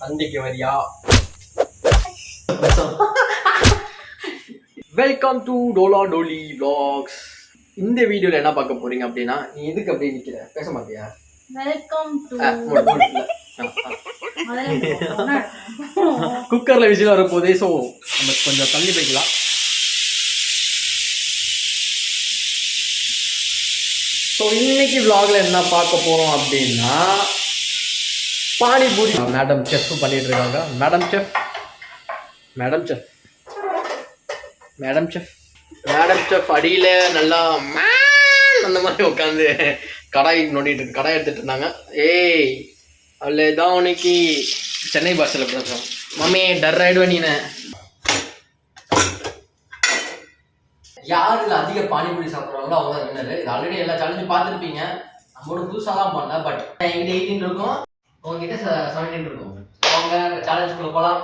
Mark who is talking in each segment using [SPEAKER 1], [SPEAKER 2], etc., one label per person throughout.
[SPEAKER 1] சந்தைக்கு வரியா? Welcome to Dola Dolly vlogs. இந்த வீடியோல என்ன பார்க்க போறீங்க அப்படின்னா, நீ எதுக்கு அப்படியே நிக்கிற, பேச மாட்டியா?
[SPEAKER 2] வெல்கம் டு
[SPEAKER 1] குக்கர்ல விசில் வரப்போதே, ஸோ நம்ம கொஞ்சம் தள்ளி போய்க்கலாம். ஸோ இன்னைக்கு vlogல என்ன பார்க்க போறோம் அப்படின்னா, பானிபூரி. மேடம் செஃப் பண்ணிட்டு இருக்காங்க. மேடம் செஃப் அடியில நல்லா அந்த மாதிரி உட்காந்து கடாய் நோண்டிட்டு கடாய் எடுத்துட்டு இருந்தாங்க. ஏய் அவ்வளோதான் உனக்கு சென்னை பாஷையில் பேசுகிறோம். மம்மி டர் ஆயிடுவேன் நீ. யார் இதில் அதிக பானிபூரி சாப்பிட்றாங்களோ அவங்க தான் வின்னர். இது ஆல்ரெடி எல்லா சேலஞ்சும் பார்த்துருப்பீங்க. நம்மளோட புதுசாக தான் பண்ணல, பட் எங்கிட்ட 18 இருக்கும், உங்ககிட்ட 17 இருக்கும். அவங்க சேலஞ்சுக்குள்ள போகலாம்.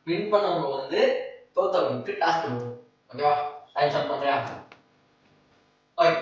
[SPEAKER 1] வின் பண்ணவங்க வந்து தோத்தவங்களுக்கு டாஸ்க் கொடுக்கணும். ஓகேவா? டைம் ஸ்டார்ட் பண்றியா? ஓகே.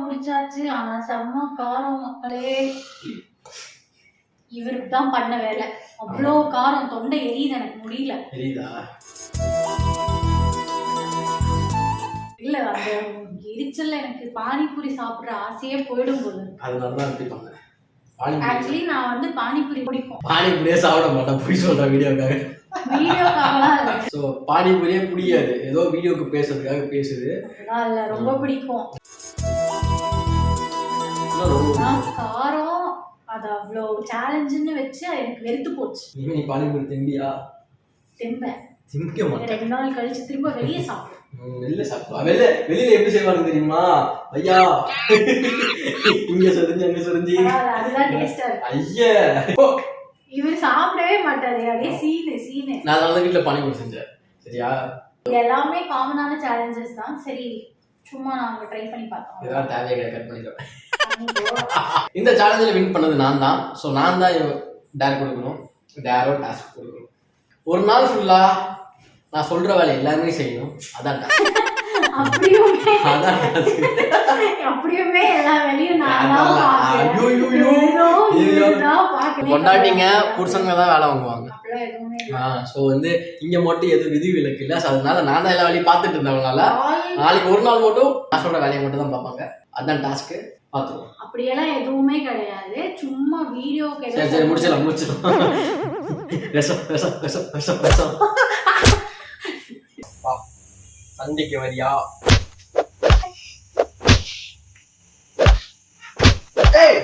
[SPEAKER 2] முடிச்சாச்சு. ஆனா செம்ம காரம் மக்களே. இவருக்கு தான் பண்ண வேலை. அவ்வளோ காரம், தொண்டை எரியுது, எனக்கு முடியல. இல்ல அந்த எரிச்சல்ல எனக்கு பானிபூரி சாப்பிடுற ஆசையே போயிடும் போது. ஆக்சுவலி நான் வந்து பானிபூரி பிடிக்கும்.
[SPEAKER 1] பானிபூரியே சாப்பிட மாட்டேன், போய் சொல்றேன் வீடியோக்காக. சோ பானிபூரியே பிடிக்காது, ஏதோ வீடியோக்கு பேசுறதுக்காக பேசுது.
[SPEAKER 2] இல்ல ரொம்ப பிடிக்கும். காரம் அது அவ்வளோ சேலஞ்சுன்னு வச்சு எனக்கு வெறுத்து போச்சு.
[SPEAKER 1] நீ பானிபூரி திம்பியா?
[SPEAKER 2] திம்பேன்.
[SPEAKER 1] திம்பிக்க மாட்டேன்.
[SPEAKER 2] 2 நாள் கழிச்சு திரும்ப வெளியே சாப்பிடுவேன்.
[SPEAKER 1] வெளியில எப்படி செய்வாங்க தெரியுமா? ஐயா இங்க சொரிஞ்சு அங்க சொரிஞ்சு,
[SPEAKER 2] அதுதான் டேஸ்டா இருக்கு.
[SPEAKER 1] ஐயா
[SPEAKER 2] இவர் சாப்பிடவே மாட்டாரு, அப்படியே சீனு.
[SPEAKER 1] நான் நல்ல வீட்டுல பானிபூரி செஞ்சேன். சரியா?
[SPEAKER 2] எல்லாமே காமனான சேலஞ்சஸ் தான். சரி சும்மா நாங்க ட்ரை பண்ணி பார்த்தோம்.
[SPEAKER 1] இதெல்லாம் தேவையை கட் பண்ணிடுறேன். இந்த சேலஞ்சில் வின் பண்ணது நான் தான். ஸோ நான் தான் டேர் கொடுக்கணும், டேரோ டாஸ்க் கொடுக்கணும். ஒரு நாள் ஃபுல்லா நான் சொல்ற வேலை எல்லாருமே செய்யணும். அதான்
[SPEAKER 2] அப்படியுமே எல்லா வேலையும்
[SPEAKER 1] கொண்டாட்டிங்க புருஷங்க தான் வேலை வாங்குவாங்க. ஸோ வந்து இங்க மட்டும் எதுவும் விதி விலக்கு இல்லை. ஸோ அதனால நான் தான் எல்லா வேலையும் பார்த்துட்டு இருந்தவங்களால நாளைக்கு ஒரு நாள் மட்டும் நான் சொல்ற வேலையை மட்டும் தான் பார்ப்பாங்க. அதான் டாஸ்க்கு. பார்த்துருவோம்.
[SPEAKER 2] அப்படியெல்லாம் எதுவுமே கிடையாது, சும்மா வீடியோக்கு.
[SPEAKER 1] சரி முடிச்சிடலாம். சந்தைக்கு வரியா? ஏய்